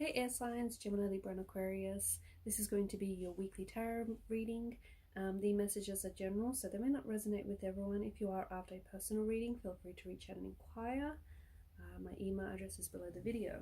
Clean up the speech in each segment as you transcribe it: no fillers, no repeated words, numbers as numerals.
Hey air signs, Gemini, Libra and Aquarius. This is going to be your weekly tarot reading. The messages are general, so they may not resonate with everyone. If you are after a personal reading, feel free to reach out and inquire. My email address is below the video.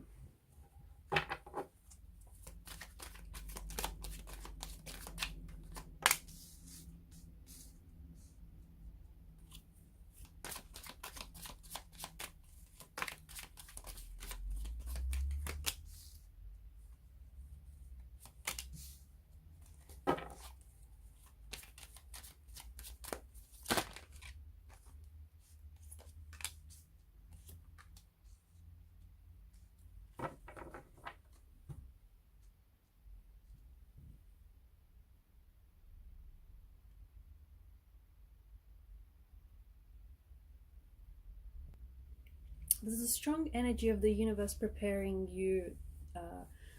There's a strong energy of the universe preparing you,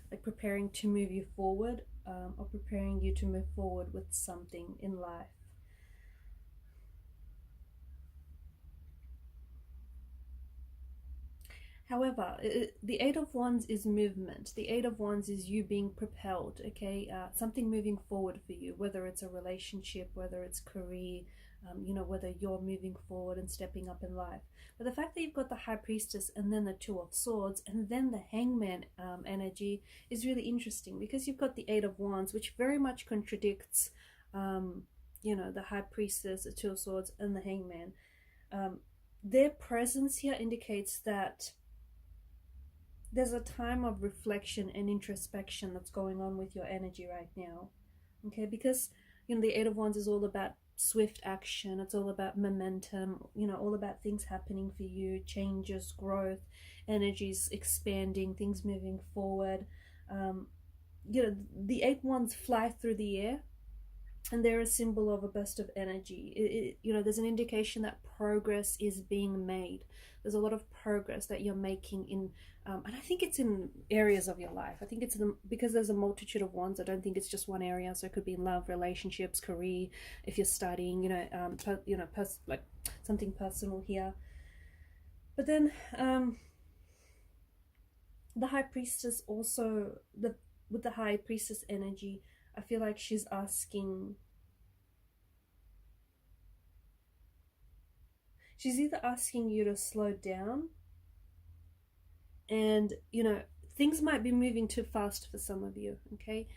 like preparing to move you forward, or preparing you to move forward with something in life. However, the Eight of Wands is movement. The Eight of Wands is you being propelled, okay? Something moving forward for you, whether it's a relationship, whether it's career, whether you're moving forward and stepping up in life. But the fact that you've got the High Priestess and then the Two of Swords and then the Hangman energy is really interesting, because you've got the Eight of Wands, which very much contradicts, the High Priestess, the Two of Swords and the Hangman. Their presence here indicates that there's a time of reflection and introspection that's going on with your energy right now, okay? Because, the Eight of Wands is all about swift action. It's all about momentum, all about things happening for you, changes, growth, energies expanding, things moving forward. The Eight Wands fly through the air, and they're a symbol of a burst of energy. There's an indication that progress is being made. There's a lot of progress that you're making in, and I think it's in areas of your life. I think it's because there's a multitude of wands. I don't think it's just one area. So it could be in love, relationships, career. If you're studying, like something personal here. But then the High Priestess also, with the High Priestess energy, I feel like she's asking, she's either asking you to slow down, and things might be moving too fast for some of you, okay?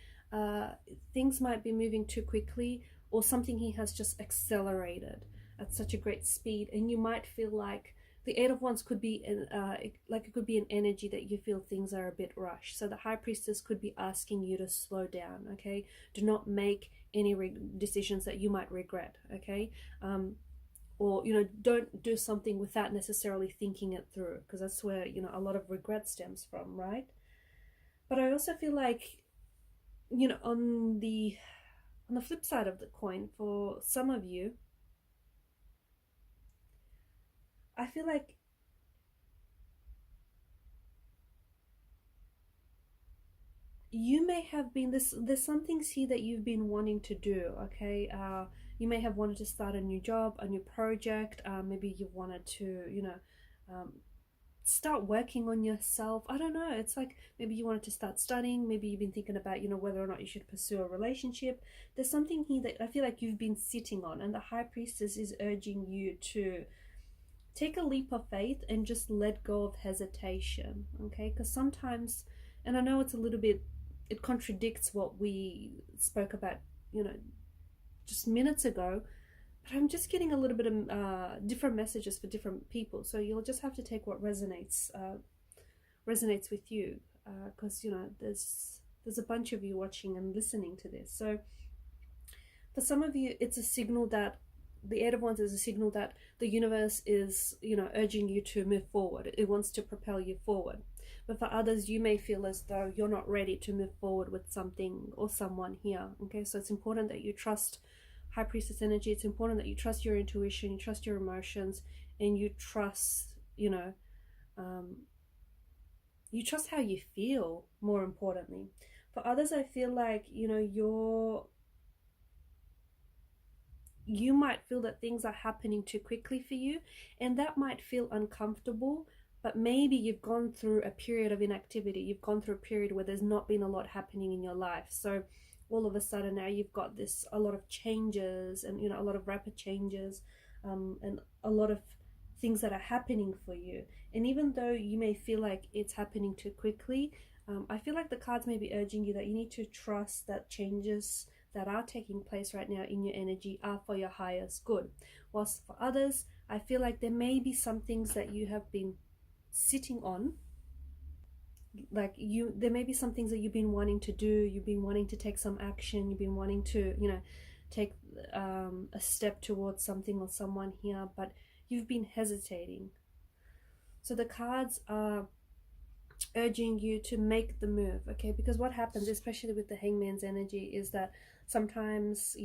Things might be moving too quickly, or something he has just accelerated at such a great speed, and you might feel like the Eight of Wands could be it could be an energy that you feel things are a bit rushed. So the High Priestess could be asking you to slow down, okay? Do not make any decisions that you might regret, okay? Or don't do something without necessarily thinking it through, because that's where a lot of regret stems from, right? But I also feel like on the flip side of the coin, for some of you, I feel like you may have been there's some things here that you've been wanting to do, okay? You may have wanted to start a new job, a new project. Maybe you've wanted to start working on yourself. I don't know, it's like maybe you wanted to start studying. Maybe you've been thinking about whether or not you should pursue a relationship. There's something here that I feel like you've been sitting on, and the High Priestess is urging you to take a leap of faith and just let go of hesitation, okay? Because sometimes, and I know it's a little bit, it contradicts what we spoke about just minutes ago, but I'm just getting a little bit of different messages for different people, so you'll just have to take what resonates with you, because there's a bunch of you watching and listening to this. So for some of you, it's a signal that the Eight of Wands is a signal that the universe is, urging you to move forward. It wants to propel you forward. But for others, you may feel as though you're not ready to move forward with something or someone here, okay? So it's important that you trust High Priestess energy. It's important that you trust your intuition, you trust your emotions, and you trust, you trust how you feel, more importantly. For others, I feel like, you might feel that things are happening too quickly for you, and that might feel uncomfortable, but maybe you've gone through a period of inactivity. You've gone through a period where there's not been a lot happening in your life. So all of a sudden now you've got a lot of changes, and a lot of rapid changes, and a lot of things that are happening for you. And even though you may feel like it's happening too quickly, I feel like the cards may be urging you that you need to trust that changes that are taking place right now in your energy are for your highest good. Whilst for others, I feel like there may be some things that you have been sitting on, like there may be some things that you've been wanting to do, you've been wanting to take some action, you've been wanting to take a step towards something or someone here, but you've been hesitating. So the cards are urging you to make the move, okay? Because what happens, especially with the Hangman's energy, is that sometimes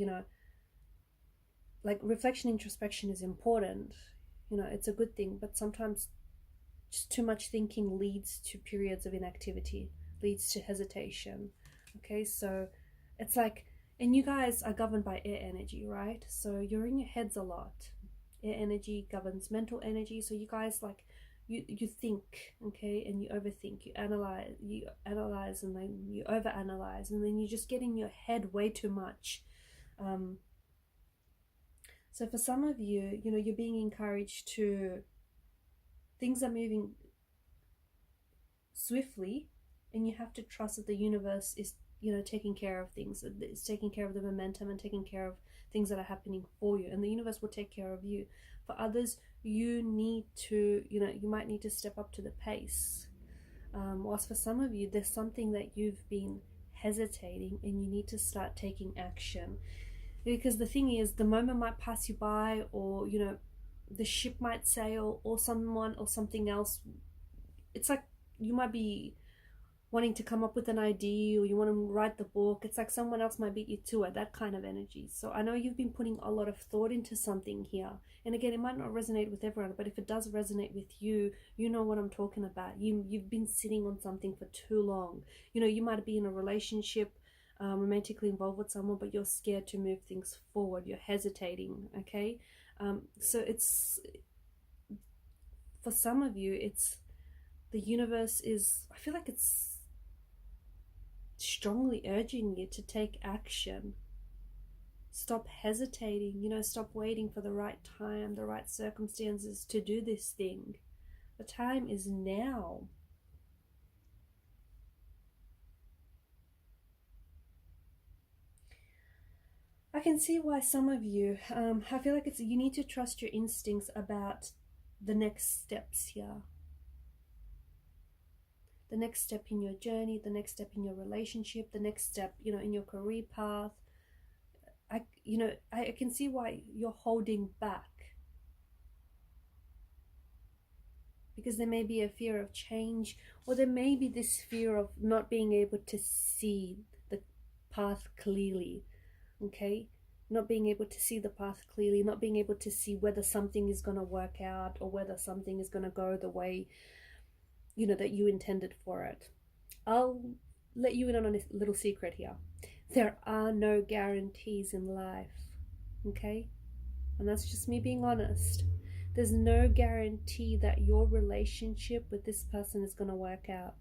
like reflection, introspection is important, it's a good thing, but sometimes just too much thinking leads to periods of inactivity, leads to hesitation. Okay, so it's like, and you guys are governed by air energy, right? So you're in your heads a lot. Air energy governs mental energy. So you guys, like, you think, okay, and you overthink, you analyze, and then you overanalyze, and then you just get in your head way too much. So for some of you, you're being encouraged to, things are moving swiftly, and you have to trust that the universe is, taking care of things. It's taking care of the momentum and taking care of things that are happening for you, and the universe will take care of you. For others, you need to, you might need to step up to the pace. Whilst for some of you, there's something that you've been hesitating, and you need to start taking action. Because the thing is, the moment might pass you by, or the ship might sail, or someone or something else. It's like you might be wanting to come up with an idea, or you want to write the book. It's like someone else might beat you to it, that kind of energy. So I know you've been putting a lot of thought into something here, and again, it might not resonate with everyone, but if it does resonate with you, you know what I'm talking about. You've been sitting on something for too long. You might be in a relationship, romantically involved with someone, but you're scared to move things forward. You're hesitating, okay? So it's, for some of you, it's, the universe is, I feel like it's strongly urging you to take action. Stop hesitating, stop waiting for the right time, the right circumstances to do this thing. The time is now. I can see why some of you, I feel like it's, you need to trust your instincts about the next steps here. The next step in your journey, the next step in your relationship, the next step, in your career path. I can see why you're holding back. Because there may be a fear of change, or there may be this fear of not being able to see the path clearly. Okay, not being able to see the path clearly, not being able to see whether something is going to work out, or whether something is going to go the way, that you intended for it. I'll let you in on a little secret here. There are no guarantees in life, okay? And that's just me being honest. There's no guarantee that your relationship with this person is going to work out.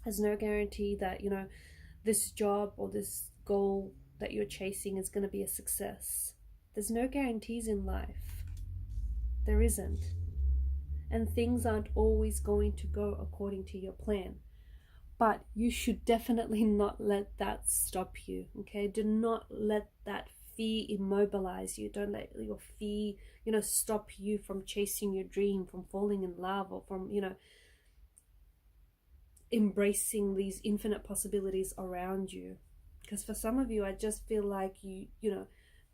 There's no guarantee that, this job or this goal that you're chasing is going to be a success. There's no guarantees in life. There isn't. And things aren't always going to go according to your plan. But you should definitely not let that stop you, okay? Do not let that fear immobilize you. Don't let your fear, stop you from chasing your dream, from falling in love, or from, embracing these infinite possibilities around you. Because for some of you, I just feel like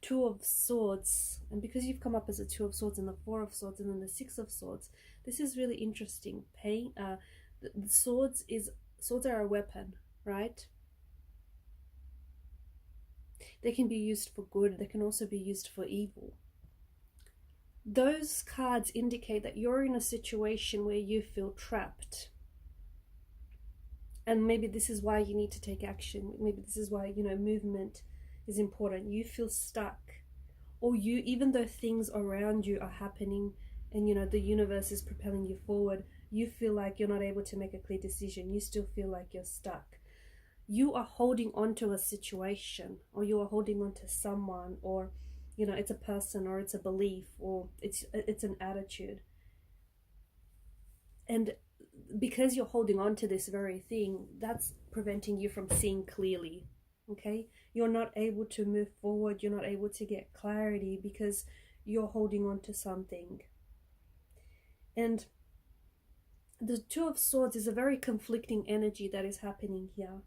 Two of Swords, and because you've come up as a Two of Swords and the Four of Swords and then the Six of Swords, this is really interesting. The swords are a weapon, right? They can be used for good. They can also be used for evil. Those cards indicate that you're in a situation where you feel trapped. And maybe this is why you need to take action. Maybe this is why, movement is important. You feel stuck. Or even though things around you are happening and, the universe is propelling you forward, You feel like you're not able to make a clear decision. You still feel like you're stuck. You are holding on to a situation, or you are holding on to someone, or it's a person, or it's a belief, or it's an attitude. And because you're holding on to this very thing, that's preventing you from seeing clearly. Okay, you're not able to move forward, you're not able to get clarity because you're holding on to something. And the Two of Swords is a very conflicting energy that is happening here.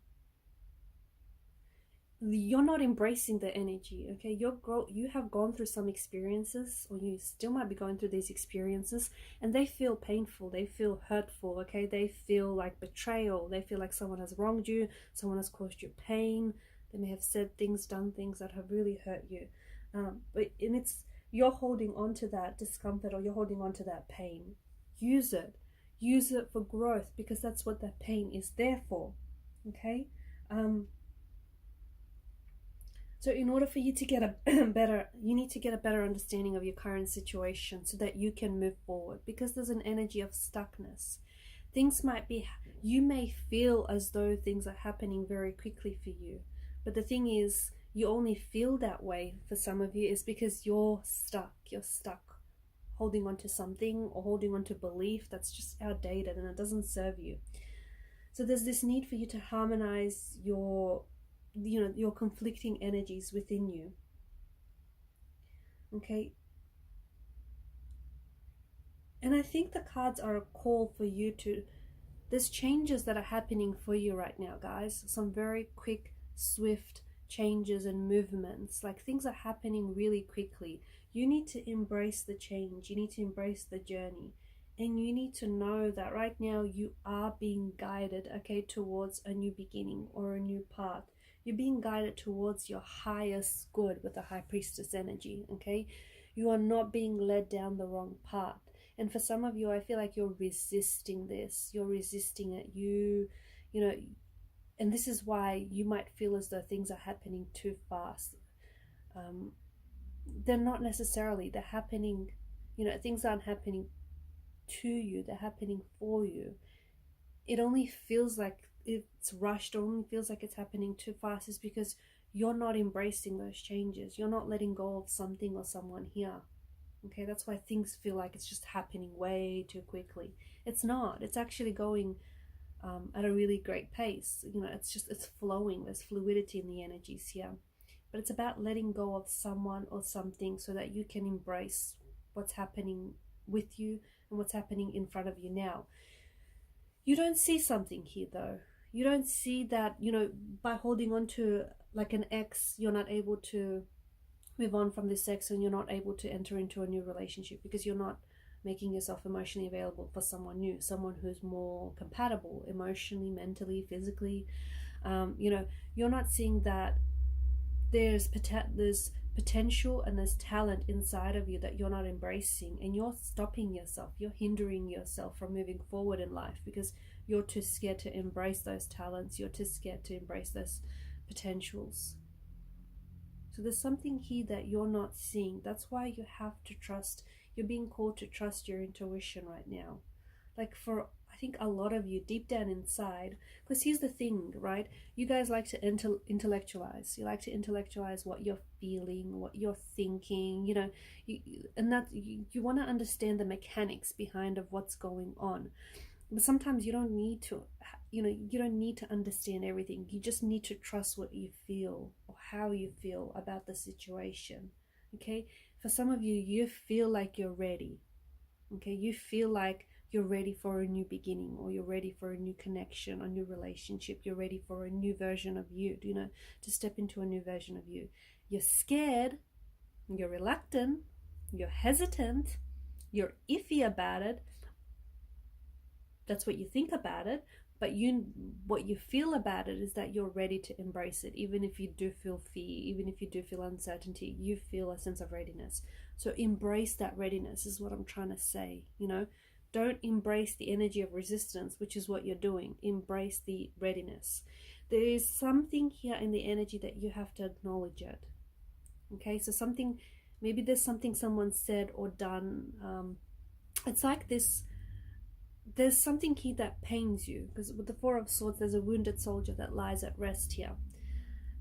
You're not embracing the energy. Okay, you have gone through some experiences, or you still might be going through these experiences, and they feel painful, they feel hurtful. Okay, they feel like betrayal, they feel like someone has wronged you, someone has caused you pain, they may have said things, done things that have really hurt you, you're holding on to that discomfort, or you're holding on to that pain. Use it for growth, because that's what that pain is there for. Okay. So in order for you to get you need to get a better understanding of your current situation so that you can move forward, because there's an energy of stuckness. You may feel as though things are happening very quickly for you, but the thing is, you only feel that way for some of you is because you're stuck holding on to something, or holding on to belief that's just outdated and it doesn't serve you. So there's this need for you to harmonize your conflicting energies within you. Okay. And I think the cards are a call for you there's changes that are happening for you right now, guys. Some very quick, swift changes and movements. Like, things are happening really quickly. You need to embrace the change. You need to embrace the journey. And you need to know that right now you are being guided, okay, towards a new beginning or a new path. You're being guided towards your highest good with the High Priestess energy, okay? You are not being led down the wrong path. And for some of you, I feel like you're resisting this. You're resisting it. And this is why you might feel as though things are happening too fast. They're not necessarily. They're happening, things aren't happening to you. They're happening for you. It only feels like it's rushed, or only feels like it's happening too fast, is because you're not embracing those changes. You're not letting go of something or someone here. Okay, that's why things feel like it's just happening way too quickly. It's not. It's actually going at a really great pace. It's flowing. There's fluidity in the energies here. But it's about letting go of someone or something so that you can embrace what's happening with you and what's happening in front of you now. You don't see something here, though. You don't see that, by holding on to like an ex, you're not able to move on from this ex, and you're not able to enter into a new relationship because you're not making yourself emotionally available for someone new, someone who's more compatible emotionally, mentally, physically. You're not seeing that there's potential and there's talent inside of you that you're not embracing, and you're stopping yourself, you're hindering yourself from moving forward in life because you're too scared to embrace those talents, you're too scared to embrace those potentials. So there's something here that you're not seeing. That's why you have to trust. You're being called to trust your intuition right now. Like, for I think a lot of you deep down inside, because here's the thing, right? You guys like to intellectualize. You like to intellectualize what you're feeling, what you're thinking, you want to understand the mechanics behind of what's going on. But sometimes you don't need to, you don't need to understand everything. You just need to trust what you feel or how you feel about the situation. Okay? For some of you, you feel like you're ready. Okay? You feel like you're ready for a new beginning, or you're ready for a new connection, a new relationship. You're ready for a new version of you, to step into a new version of you. You're scared, you're reluctant, you're hesitant, you're iffy about it. That's what you think about it, but what you feel about it is that you're ready to embrace it. Even if you do feel fear, even if you do feel uncertainty, you feel a sense of readiness. So embrace that readiness is what I'm trying to say. Don't embrace the energy of resistance, which is what you're doing. Embrace the readiness. There is something here in the energy that you have to acknowledge it. Okay, so maybe there's something someone said or done. It's like this. there's something here that pains you, because with the Four of Swords, there's a wounded soldier that lies at rest here.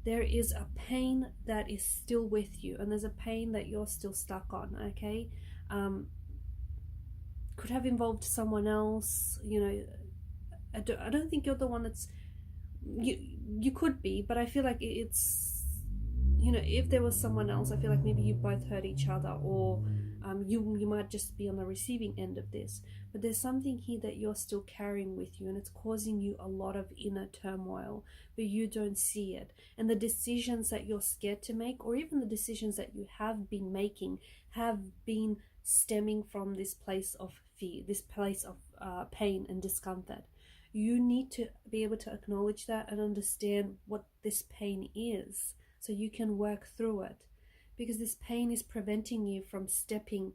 There is a pain that is still with you, and there's a pain that you're still stuck on, okay? Could have involved someone else, you know. I don't think you're the one that's, you could be, but I feel like it's, you know, if there was someone else, I feel like maybe you both hurt each other, or you might just be on the receiving end of this. But there's something here that you're still carrying with you, and it's causing you a lot of inner turmoil, but you don't see it. And the decisions that you're scared to make, or even the decisions that you have been making, have been stemming from this place of fear, this place of pain and discomfort. You need to be able to acknowledge that and understand what this pain is, so you can work through it, because this pain is preventing you from stepping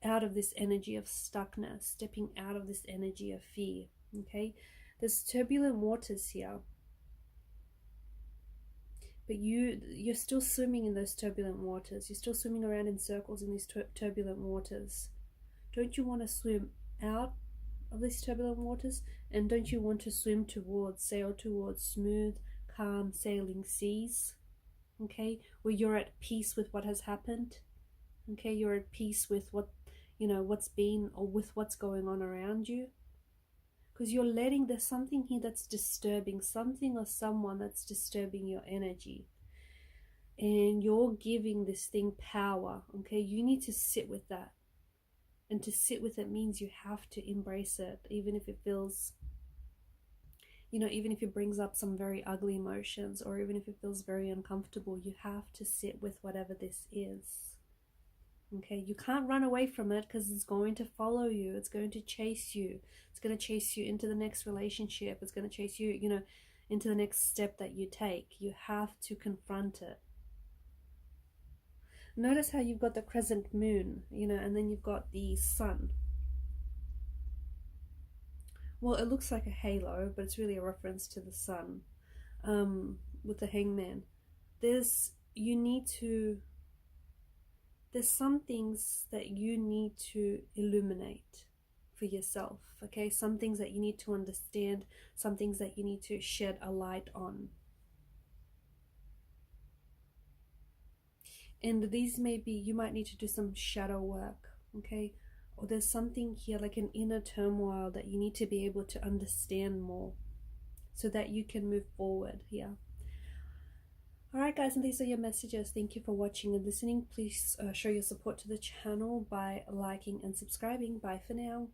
out of this energy of stuckness, stepping out of this energy of fear. Okay, there's turbulent waters here, but you're still swimming in those turbulent waters. You're still swimming around in circles in these turbulent waters. Don't you want to swim out of these turbulent waters? And don't you want to sail towards smooth, calm, sailing seas? Okay, where you're at peace with what has happened. Okay, you're at peace with what, you know, what's been, or with what's going on around you. Because you're letting, there's something here that's disturbing, something or someone that's disturbing your energy. And you're giving this thing power. Okay, you need to sit with that. And to sit with it means you have to embrace it, even if it feels, you know, even if it brings up some very ugly emotions, or even if it feels very uncomfortable, you have to sit with whatever this is. Okay, you can't run away from it, because it's going to follow you. It's going to chase you. It's going to chase you into the next relationship. It's going to chase you, you know, into the next step that you take. You have to confront it. Notice how you've got the crescent moon, you know, and then you've got the sun. Well, it looks like a halo, but it's really a reference to the sun, with the hangman. There's some things that you need to illuminate for yourself, okay? Some things that you need to understand, some things that you need to shed a light on. And these may be, you might need to do some shadow work, okay? Or there's something here like an inner turmoil that you need to be able to understand more, so that you can move forward here. Alright guys, and these are your messages. Thank you for watching and listening. Please show your support to the channel by liking and subscribing. Bye for now.